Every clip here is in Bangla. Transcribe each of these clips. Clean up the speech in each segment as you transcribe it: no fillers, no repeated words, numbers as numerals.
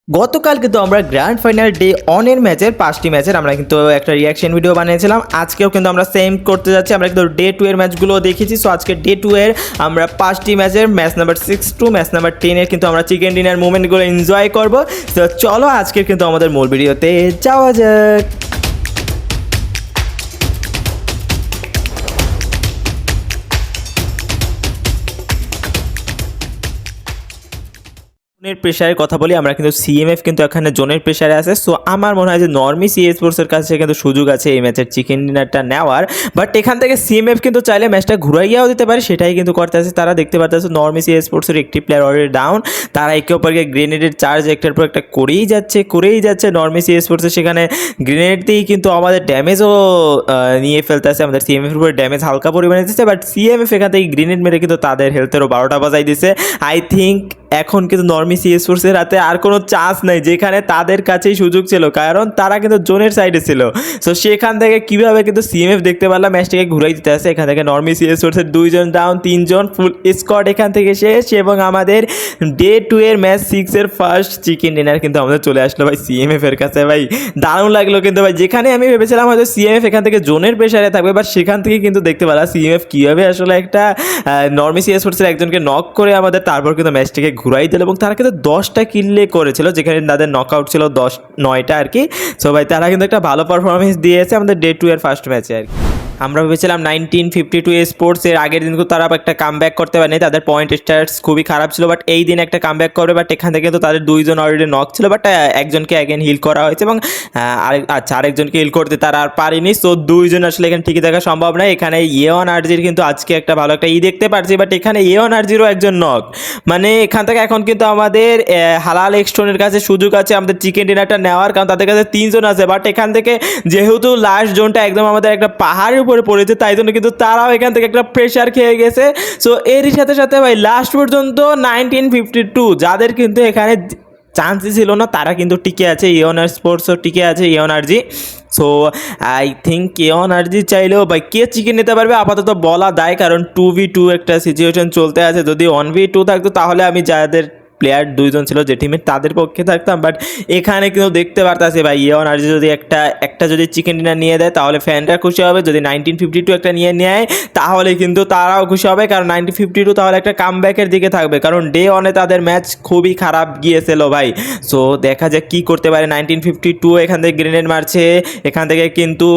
গতকাল কিন্তু আমরা গ্র্যান্ড ফাইনাল ডে অনের ম্যাচের 5টি ম্যাচের আমরা কিন্তু একটা রিয়াকশন ভিডিও বানিয়েছিলাম। আজকেও কিন্তু আমরা সেম করতে যাচ্ছি। আমরা কিন্তু ডে 2 এর ম্যাচগুলো দেখেছি। সো আজকে ডে 2 এর আমরা 5টি ম্যাচের match number 6 to match number 10 এর কিন্তু আমরা চিকেন ডিনার মুভমেন্টগুলো এনজয় করব। তো চলো আজকে কিন্তু আমাদের মূল ভিডিওতে যাওয়া যাক। জোনের প্রেশারের কথা বলি, আমরা কিন্তু সিএমএফ কিন্তু এখানে জোনের প্রেশারে আছে। সো আমার মনে হয় যে নর্মি সি স্পোর্টসের কাছে কিন্তু সুযোগ আছে এই ম্যাচের চিকেন ডিনারটা নেওয়ার। বাট এখান থেকে সিএমএফ কিন্তু চাইলে ম্যাচটা ঘুরাইয়াও দিতে পারে, সেটাই কিন্তু করতে আছে তারা। দেখতে পাচ্ছে নর্মি সি স্পোর্টসের একটি প্লেয়ার অলরেডি ডাউন। তারা একে অপরকে গ্রেনেডের চার্জ একটার পর একটা করেই যাচ্ছে। নর্মি সি স্পোর্টসের সেখানে গ্রেনেড দিয়েই কিন্তু আমাদের ড্যামেজও নিয়ে ফেলতে আছে। আমাদের সিএমএফের উপরে ড্যামেজ হালকা পরিমাণে দিচ্ছে, বাট সিএমএফ এখান থেকে গ্রেনেড মেরে কিন্তু তাদের হেলথেরও 12টা বাজাই দিচ্ছে। আই থিঙ্ক এখন কিন্তু নর্মি সি স্পোর্টসের হাতে আর কোনো চান্স নেই, যেখানে তাদের কাছেই সুযোগ ছিল, কারণ তারা কিন্তু জোনের সাইডে ছিল। সো সেখান থেকে কীভাবে কিন্তু সিএমএফ দেখতে পারলাম ম্যাচটাকে ঘুরাই দিতে আসে। এখান থেকে নর্মি সি স্পোর্টসের 2 জন ডাউন, 3 জন ফুল স্কোয়াড এখান থেকে শেষ। এবং আমাদের ডে 2 এর ম্যাচ 6 এর ফার্স্ট চিকেন ডিনার কিন্তু আমাদের চলে আসলো ভাই সিএমএফ এর কাছে। ভাই দারুণ লাগলো কিন্তু ভাই, যেখানে আমি ভেবেছিলাম হয়তো সিএমএফ এখান থেকে জোনের প্রেশারে থাকবে, বাট সেখান থেকে কিন্তু দেখতে পেলাম সিএমএফ কীভাবে আসলে একটা নর্মি সি স্পোর্টসের একজনকে নক করে আমাদের তারপর কিন্তু ম্যাচটাকে ঘুরাই দিল। এবং তারা কিন্তু 10টা কিলে করেছিল, যেখানে তাদের নকআউট ছিল 9টা আর কি। সো ভাই তারা কিন্তু একটা ভালো পারফরমেন্স দিয়েছে আমাদের ডে 2 এর ফার্স্ট ম্যাচে আর কি। আমরা ভেবেছিলাম 1952 স্পোর্টস এর আগের দিন কিন্তু তারা একটা কামব্যাক করতে পারেনি, তাদের পয়েন্ট স্ট্যাটস খুবই খারাপ ছিল, বাট এই দিন একটা কামব্যাক করবে। বাট এখান থেকে কিন্তু তাদের 2 জন অলরেডি নক ছিল, বাট একজনকে অ্যাগেন হিল করা হয়েছে এবং আরেকজনকে হিল করতে তারা আর পারেনি। সো 2 জন আসলে এখানে ঠিকই থাকা সম্ভব নয়। এখানে ইয়ন আরজির কিন্তু আজকে একটা ভালো একটা দেখতে পারছি, বাট এখানে ইয়ন আরজিরও একজন নক। মানে এখান থেকে এখন কিন্তু আমাদের হালাল এক্সটনের কাছে সুযোগ আছে আমাদের চিকেন ডিনারটা নেওয়ার, কারণ তাদের কাছে 3 জন আছে। বাট এখান থেকে যেহেতু লাস্ট জোনটা একদম আমাদের একটা পাহাড়ের উপরে পড়েছে, তাই জন্য কিন্তু তারাও এখান থেকে একটা প্রেশার খেয়ে গেছে। সো এরই সাথে সাথে ভাই লাস্ট পর্যন্ত 1952 যাদের কিন্তু এখানে চান্সই ছিল না, তারা কিন্তু টিকে আছে। ইয়ন স্পোর্টসও টিকে আছে, ইয়ন আরজি। সো আই থিঙ্ক ইয়ন আরজি চাইলেও ভাই কে চিকেন নিতে পারবে আপাতত বলা দায়, কারণ 2v2 একটা সিচুয়েশন চলতে আছে। যদি 1v2 থাকতো তাহলে আমি যাদের প্লেয়ার 2 জন ছিল যে টিমের তাদের পক্ষে থাকতাম। বাট এখানে কিন্তু দেখতে পারতাছি ভাই ইয়ন আরজি যদি একটা যদি চিকেন ডিনার নিয়ে দেয় তাহলে ফ্যানরা খুশি হবে। যদি 1952 একটা নিয়ে নেয় তাহলে কিন্তু তারাও খুশি হবে, কারণ 1952 তাহলে একটা কামব্যাকের দিকে থাকবে, কারণ ডে 1 তাদের ম্যাচ খুবই খারাপ গিয়েছিল ভাই। সো দেখা যাক কী করতে পারে 1952। এখান থেকে গ্রেনেড মারছে, এখান থেকে কিন্তু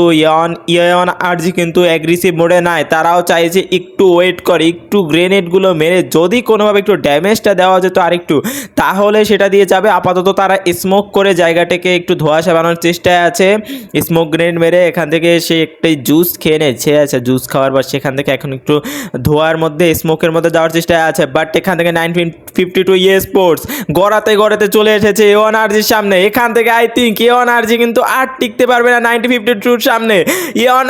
ইয়ন আরজি কিন্তু অ্যাগ্রেসিভ মোডে নাই, তারাও চাইছে একটু ওয়েট করে, একটু গ্রেনেডগুলো মেরে যদি কোনোভাবে একটু ড্যামেজটা দেওয়া যেত আর একটু, তাহলে সেটা দিয়ে যাবে। আপাতত তারা স্মোক করে জায়গাটাকে একটু ধোঁয়াশা বানানোর চেষ্টায় আছে। স্মোক গ্রেনেড মেরে এখান থেকে সে একটাই জুস খেয়ে নেছে। আচ্ছা জুস খাওয়ার পর সেখান থেকে এখন একটু ধোঁয়ার মধ্যে স্মোকের মধ্যে যাওয়ার চেষ্টায় আছে। বাট এখান থেকে 1952 স্পোর্টস গড়াতে চলে এসেছে ইয়ন আরজির সামনে। এখান থেকে আই থিঙ্ক ইয়ন আরজি কিন্তু আর টিকতে পারবে না 1952 সামনে। ইয়ন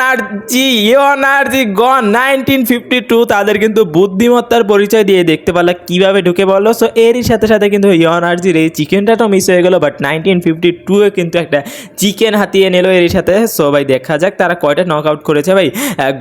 আরজি গন। 1952 তাদের কিন্তু বুদ্ধিমত্তার পরিচয় দিয়ে দেখতে পারলে কীভাবে ঢুকে পড়লো। সো এরই সাথে সাথে কিন্তু ইয়ন আরজির এই চিকেনটাও মিস হয়ে গেল, বাট 1952 কিন্তু একটা চিকেন হাতিয়ে নিল এরই সাথে। সো ভাই দেখা যাক তারা কয়টা নক আউট করেছে। ভাই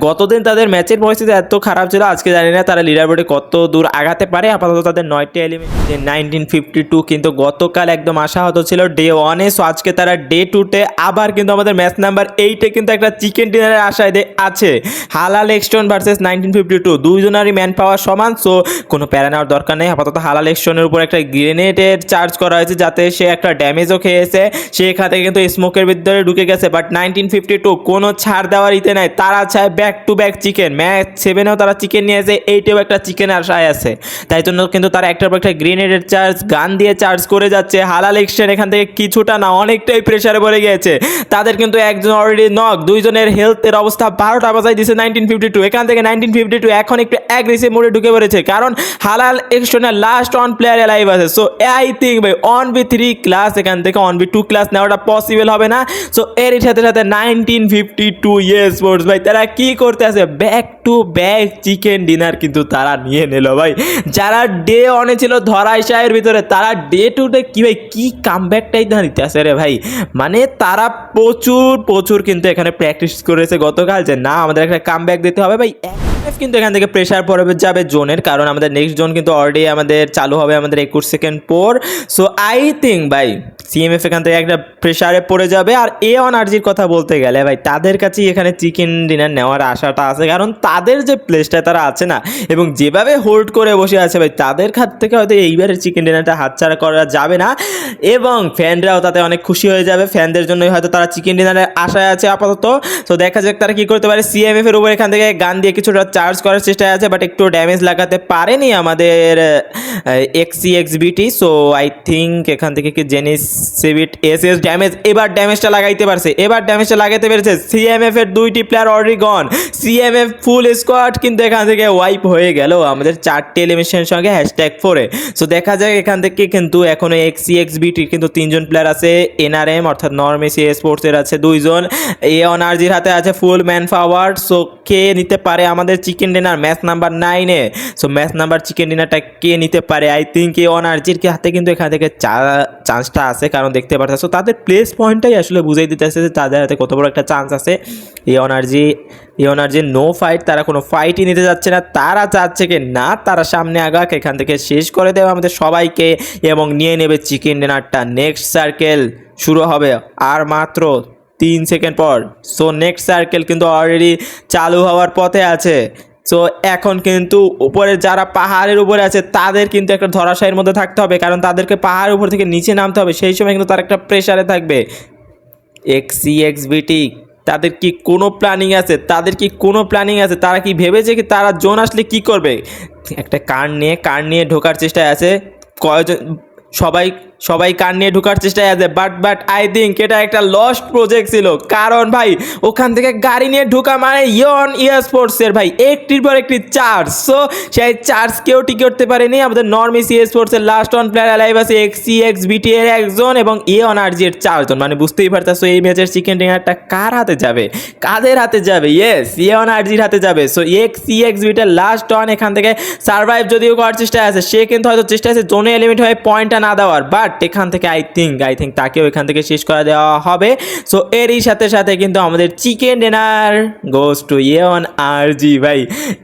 গতদিন তাদের ম্যাচের পরিস্থিতি এত খারাপ ছিল, আজকে জানি না তারা লিডার বোর্ডে কত দূর আগাতে পারে। আপাতত তাদের 9টা এলিমিনেশন। 1952 কিন্তু গতকাল একদম আশাহত ছিল ডে 1 এ। সো আজকে তারা ডে 2-তে আবার কিন্তু আমাদের ম্যাচ নাম্বার 8-এ কিন্তু একটা চিকেন ডিনারের আশায় আছে। হালাল এক্সটন ভার্সেস 1952, 2 জনেরই ম্যান পাওয়ার সমান। সো কোনো প্যারা নেওয়ার দরকার নেই। আপাতত হালাল এক্সটনের উপর একটা গ্রেনেডের চার্জ করা হয়েছে যাতে সে একটা ড্যামেজও খেয়েছে, সে এখান থেকে কিন্তু স্মোকের ভিতরে ঢুকে গেছে। বাট 1952 কোনো ছাড় দেওয়ার ইতে নাই, তারা চায় back to back chicken. Match 7-এও তারা চিকেন নিয়েছে, 8-এও একটা চিকেন আশায় আছে। তাই জন্য কিন্তু তারা একটার পর একটা গ্রেনেডের চার্জ গান দিয়ে চার্জ করে যাচ্ছে। হালাল এক্সটেন এখান থেকে কিছুটা না অনেকটাই প্রেশারে পড়ে গিয়েছে। তাদের কিন্তু একজন অলরেডি নক, 2 জনের হেলথের অবস্থা 12টা বাজাই দিয়েছে 1952। এখান থেকে 1952 এখন একটু অ্যাগ্রেসিভ মোডে ঢুকে পড়েছে, কারণ হালাল এক্সটেনের লাস্ট 1 প্লেয়ার লাইভ আছে। সো আই থিঙ্ক ভাই 1v3 ক্লাস এখান থেকে 1v2 ক্লাস নেওয়াটা পসিবল হবে না। সো এর সাথে সাথে 1952 স্পোর্টস ভাই তারা কি করতে আছে, back to back chicken dinner কিন্তু তারা নিয়ে নিল ভাই। যারা ডে 1-এ ছিল ধরাইশায়ের ভিতরে, তারা ডে 2-তে কি ভাই কি কামব্যাকটাই দিতে আসে রে ভাই। মানে তারা প্রচুর কিন্তু এখানে প্র্যাকটিস করেছে গতকাল যে না আমাদের একটা কামব্যাক দিতে হবে ভাই। কিন্তু এখান থেকে প্রেসার পড়বে যাবে জোনের, কারণ আমাদের নেক্সট জোন কিন্তু অলরেডি আমাদের চালু হবে আমাদের 21 সেকেন্ড পর। সো আই থিঙ্ক ভাই সিএমএফ এখান থেকে একটা প্রেসারে পড়ে যাবে। আর এ.অন.আর.জির কথা বলতে গেলে ভাই তাদের কাছেই এখানে চিকেন ডিনার নেওয়ার আশাটা আছে, কারণ তাদের যে প্লেসটা তারা আছে না এবং যেভাবে হোল্ড করে বসে আছে ভাই তাদের হাত থেকে হয়তো এইবারের চিকেন ডিনারটা হাতছাড়া করা যাবে না এবং ফ্যানরাও তাতে অনেক খুশি হয়ে যাবে। ফ্যানদের জন্যই হয়তো তারা চিকেন ডিনারের আশায় আছে আপাতত। তো দেখা যাক তারা কী করতে পারে। সিএমএফ এর উপর এখান থেকে গান দিয়ে কিছুটা চার্জ করার চেষ্টায় আছে, বাট একটু ড্যামেজ লাগাতে পারেনি আমাদের এক্সিএক্সবিটি। সো আই থিঙ্ক এখান থেকে কি জেনিস সিভিট এস ড্যামেজ, এবার ড্যামেজটা লাগাইতে পারছে, পেরেছে। সিএমএফ এর 2টি প্লেয়ার অলরেডি গন। সিএমএফ ফুল স্কোয়াড কিন্তু এখান থেকে ওয়াইপ হয়ে গেল আমাদের 4টি এলিমিনেশনের সঙ্গে #4-এ। সো দেখা যায় এখান থেকে কিন্তু এখনো এক্সিএক্সবিটির কিন্তু 3জন প্লেয়ার আছে। এনআরএম অর্থাৎ নরমি সি স্পোর্টসের আছে 2জন, এ.অন.আর.জির হাতে আছে ফুল ম্যান পাওয়ার। সো কে নিতে পারে আমাদের চিকেন ডিনার ম্যাচ নাম্বার 9-এ? সো ম্যাচ নাম্বার চিকেন ডিনারটা কে নিতে পারে? আই থিঙ্ক এ.অন.আর.জির হাতে কিন্তু এখান থেকে চান্সটা আছে, কারণ দেখতে পারতেছে। সো তাদের প্লেস পয়েন্টটাই আসলে বুঝাই দিতেছে যে তাদের হাতে কত বড় একটা চান্স আছে। এ.অন.আর.জি নো ফাইট, তারা কোনো ফাইটই নিতে যাচ্ছে না। তারা চাচ্ছে কি না তারা সামনে আগাক, এখান থেকে শেষ করে দেবে আমাদের সবাইকে এবং নিয়ে নেবে চিকেন ডিনারটা। নেক্সট সার্কেল শুরু হবে আর মাত্র 3 সেকেন্ড পর। সো নেক্সট সার্কেল কিন্তু অলরেডি চালু হওয়ার পথে আছে। সো এখন কিন্তু উপরে যারা পাহাড়ের উপরে আছে তাদের কিন্তু একটা ধরাশায়ীর মধ্যে থাকতে হবে, কারণ তাদেরকে পাহাড়ের উপর থেকে নিচে নামতে হবে। সেই সময় কিন্তু তারা একটা প্রেশারে থাকবে। এক্সিএক্সবিটি তাদের কি কোনো প্ল্যানিং আছে? তারা কি ভেবেছে কি তারা জোন আসলে কি করবে? একটা কার নিয়ে ঢোকার চেষ্টায় আছে। কয়জন সবাই কার নিয়ে ঢোকার চেষ্টায় আছে, বাট আই থিঙ্ক এটা একটা লস্ট প্রজেক্ট ছিল, কারণ ভাই ওখান থেকে গাড়ি নিয়ে ঢোকা মানে ইয়ন স্পোর্টসের ভাই একটির পর একটি চার্জ। সো সেই চার্জ কেউ টিকে করতে পারেনি। আমাদের নরমি সি স্পোর্টসের লাস্ট 1 প্লেয়ার অ্যালাইভ আছে এক্সিএক্সবিটি এর 1জন এবং এ.অন.আর.জি এর 4জন। মানে বুঝতেই পারতেছো এই ম্যাচের চিকেন ডিনারটা কার হাতে যাবে, কাদের হাতে যাবে? ইয়েস, এ.অন.আর.জির হাতে যাবে। সো এক্সিএক্সবিটির লাস্ট 1 এখান থেকে সার্ভাইভ যদিও করার চেষ্টায় আছে, সে কিন্তু হয়তো চেষ্টা আছে জোনে এলিমিনেট হয়ে পয়েন্টটা না দেওয়ার, বাট এখান থেকে আই থিঙ্ক তাকেও এখান থেকে শেষ করে দেওয়া হবে। সো এরই সাথে কিন্তু আমাদের চিকেন ডিনার গোস টু এ.অন.আর.জি। ভাই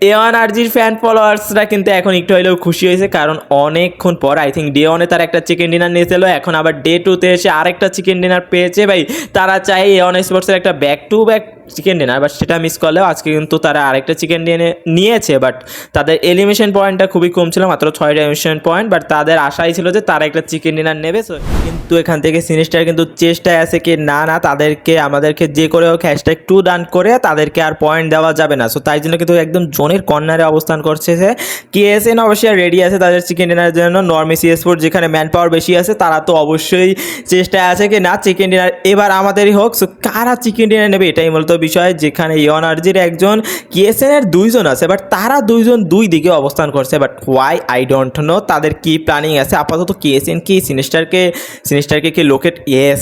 এ.অন.আর.জির ফ্যান ফলোয়ার্সরা কিন্তু এখন একটু হলেও খুশি হয়েছে, কারণ অনেকক্ষণ পর আই থিঙ্ক ডে 1-এ তারা একটা চিকেন ডিনার নিয়েছিল, এখন আবার ডে 2-তে এসে আরেকটা চিকেন ডিনার পেয়েছে। ভাই তারা চায় এ.অন স্পোর্টসের একটা back to back chicken dinner, but সেটা মিস করলেও আজকে কিন্তু তারা আরেকটা চিকেন ডিনার নিয়েছে। বাট তাদের এলিমিনেশন পয়েন্টটা খুবই কম ছিল, মাত্র 6টা এলিমিনেশন পয়েন্ট। বাট তাদের আশাই ছিল যে তারা একটা চিকেন ডিনার নেবে। কিন্তু এখান থেকে সিনিস্টার কিন্তু চেষ্টায় আছে কি না আমাদেরকে যে করে হোক #2 ডান করে তাদেরকে আর পয়েন্ট দেওয়া যাবে না। সো তাই জন্য কিন্তু একদম জোনের কর্নারে অবস্থান করছে সে। কেএসএন অবশ্যই রেডি আছে তাদের চিকেন ডিনারের জন্য। নরমি সি স্পোর্টস যেখানে ম্যান পাওয়ার বেশি আছে তারা তো অবশ্যই চেষ্টায় আছে কি না চিকেন ডিনার এবার আমাদেরই হোক। সো কারা চিকেন ডিনার নেবে এটাই মূলত বিষয়, যেখানে এ.অন.আর.জির 1জন, কেএসএনের 2জন আছে, বাট তারা 2জন 2 দিকে অবস্থান করছে। But why I don't know তাদের কি প্ল্যানিং আছে। আপাতত কেএসএন কি সিনিস্টারকে কি লোকেট, ইয়েস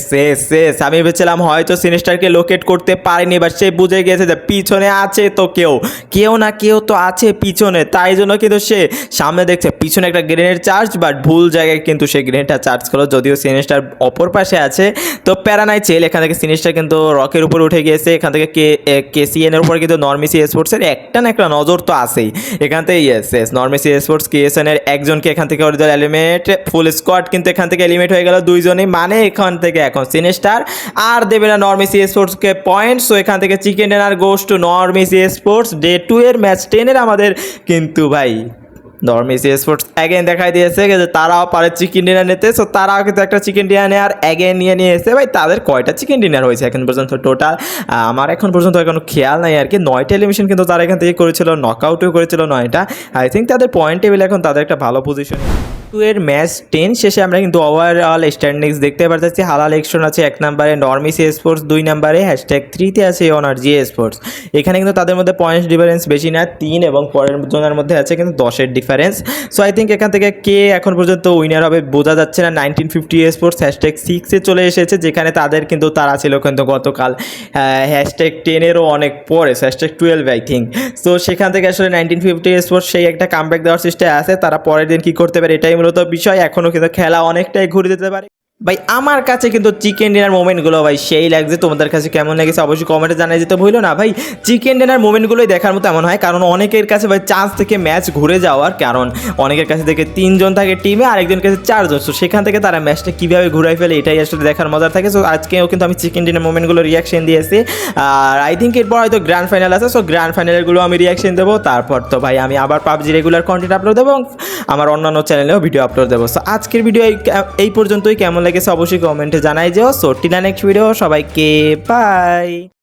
আমি ভেবেছিলাম হয়তো সিনিস্টারকে লোকেট করতে পারেনি, বাট সে বুঝে গেছে যে পিছনে আছে তো কেউ তো আছে পিছনে, তাই জন্য কিন্তু সে সামনে দেখছে পিছনে একটা গ্রেনেড চার্জ, বাট ভুল জায়গায় কিন্তু সে গ্রেনেডটা চার্জ করলো। যদিও সিনিস্টার অপর পাশে আছে তো প্যারা নাই চেল। এখান থেকে সিনিস্টার কিন্তু রকের উপর উঠে গিয়েছে। এখান থেকে কেসিএন এর উপর কিন্তু নরমি সি স্পোর্টসের একটা না একটা নজর তো আছেই। এখান থেকে ইয়েস নরমি সি স্পোর্টস কেএসএন এর 1জনকে এখান থেকে এলিমিনেট, ফুল স্কোয়াড কিন্তু এখান থেকে এলিমিনেট হয়ে গেল 2জনই। মানে এখান থেকে এখন সিনিস্টার আর দেবে না নরমি সি স্পোর্টসকে পয়েন্ট। সো এখান থেকে chicken dinner goes to Normie C sports. Day 2 এর ম্যাচ 10-এর আমাদের কিন্তু ভাই নরমি সি স্পোর্টস অ্যাগেন দেখাই দিয়েছে যে তারাও পারে চিকেন ডিনার নিতে। সো তারাও কিন্তু একটা চিকেন ডিনার নেওয়ার অ্যাগেন নিয়ে এসে ভাই তাদের কয়টা চিকেন ডিনার হয়েছে এখন পর্যন্ত টোটাল আমার এখন পর্যন্ত কোনো খেয়াল নাই আর কি। 9টা এলিমিনেশন কিন্তু তারা এখান থেকে করেছিল, নকআউটও করেছিল 9টা। আই থিঙ্ক তাদের পয়েন্ট টেবিল এখন তাদের একটা ভালো পজিশন। 2 এর ম্যাচ 10 শেষে আমরা কিন্তু ওভারঅল স্ট্যান্ডিংস দেখতে পাচ্ছি। হালাল এক্সট্রন আছে 1 নম্বরে, নরমি সি স্পোর্টস 2 নম্বরে, #3-তে আছে এ.অন.আর.জি স্পোর্টস। এখানে কিন্তু তাদের মধ্যে পয়েন্টস ডিফারেন্স বেশি না, 3 এবং পরের জনের মধ্যে আছে কিন্তু 10-এর ডিফারেন্স। সো আই থিঙ্ক এখান থেকে কে এখন পর্যন্ত উইনার হবে বোঝা যাচ্ছে না। 1950 স্পোর্টস #6-এ চলে এসেছে, যেখানে তারা ছিল কিন্তু গতকাল #10-এরও অনেক পরে, #12 আই থিঙ্ক। সো সেখান থেকে আসলে 1950 স্পোর্টস সেই একটা কামব্যাক দেওয়ার চেষ্টায় আছে। তারা পরের দিন কী করতে পারে এটাই মূলত বিষয়। এখনও কিন্তু খেলা অনেকটাই ঘুরে যেতে পারে। ভাই আমার কাছে কিন্তু চিকেন ডিনার মোমেন্টগুলো ভাই সেই লাগছে, তোমাদের কাছে কেমন লেগেছে অবশ্যই কমেন্টে জানাই যেতে ভুলো না ভাই। চিকেন ডিনার মোমেন্টগুলোই দেখার মতো এমন হয়, কারণ অনেকের কাছে ভাই চান্স থেকে ম্যাচ ঘুরে যাওয়ার, কারণ অনেকের কাছে থেকে 3 জন থাকে টিমে, আরেকজনের কাছে 4 জন, তো সেখান থেকে তারা ম্যাচটা কীভাবে ঘুরাই ফেলে এটাই আসলে দেখার মজা থাকে। সো আজকেও কিন্তু আমি চিকেন ডিনার মোমেন্টগুলো রিয়াকশন দিয়েছি, আর আই থিঙ্ক এরপর হয়তো গ্র্যান্ড ফাইনাল আছে, সো গ্র্যান্ড ফাইনালগুলো আমি রিয়াকশন দেবো। তারপর তো ভাই আমি আবার পাবজি রেগুলার কন্টেন্ট আপলোড দেবো এবং আমার অন্যান্য চ্যানেলেও ভিডিও আপলোড দেবো। সো আজকের ভিডিও এই পর্যন্তই, কেমন লেগেছে অবশ্যই কমেন্টে জানাই যেও। সো টিনা নেক্সট ভিডিও, সবাইকে বাই।